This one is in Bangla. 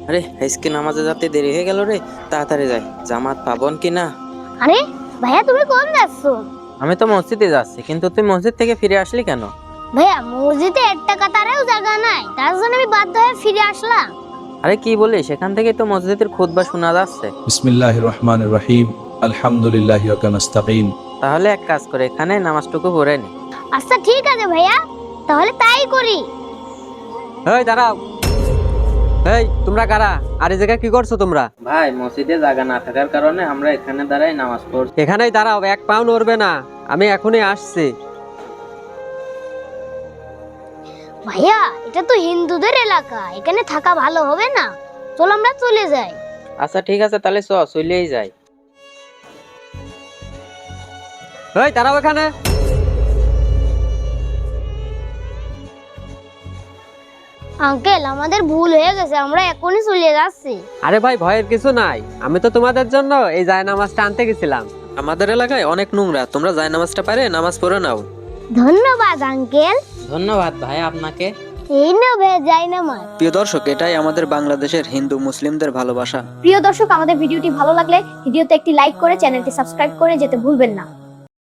আরে আজকে নামাজে যেতে দেরি হয়ে গেল রে, তাড়াতাড়ি যাই, জামাত পাবন কি না। আরে ভাইয়া, তুমি কোন যাচ্ছ? আমি তো মসজিদে যাচ্ছি, কিন্তু তুই মসজিদ থেকে ফিরে আসলি কেন? ভাইয়া, মসজিদে একটা কাতারেও জায়গা নাই, তার জন্য আমি বাধ্য হয়ে ফিরে আসলাম। আরে কি বলিস, সেখান থেকে তো মসজিদের খুতবা শোনা যাচ্ছে। বিসমিল্লাহির রহমানির রহিম আলহামদুলিল্লাহি ওয়া কানাস্তাঈন। তাহলে এক কাজ করে এখানে নামাজটুকু পড়ে নি। আচ্ছা ঠিক আছে ভাইয়া, তাহলে তাই করি। এই দাঁড়াও, এই তোমরা কারা? আর এই জায়গায় কি করছো তোমরা? ভাই, মসজিদে জায়গা না থাকার কারণে আমরা এখানে দাঁড়াই নামাজ পড়ছি। এখানেই দাঁড়াও, এক পাও নড়বে না, আমি এখনই আসছি। ভাইয়া, এটা তো হিন্দুদের এলাকা, এখানে থাকা ভালো হবে না, চল আমরা চলে যাই। আচ্ছা ঠিক আছে, তাহলে চলেই যাই। এই দাঁড়াও এখানে। আঙ্কেল, আমাদের ভুল হয়ে গেছে, আমরা এখনই চলে যাচ্ছি। আরে ভাই, ভয়ের কিছু নাই, আমি তো তোমাদের জন্য এই জায়নামাজটা আনতে গেছিলাম। আমাদের এলাকায় অনেক নোংরা, তোমরা জায়নামাজটা পারে নামাজ পড়ে নাও। ধন্যবাদ আঙ্কেল। ধন্যবাদ ভাই আপনাকে। এই না ভাইয়া, যাই না মা। প্রিয় দর্শক, এটাই আমাদের বাংলাদেশের হিন্দু মুসলিমদের ভালোবাসা। প্রিয় দর্শক, আমাদের ভিডিওটি ভালো লাগলে ভিডিওতে একটি লাইক করে চ্যানেলটি সাবস্ক্রাইব করে যেতে ভুলবেন না।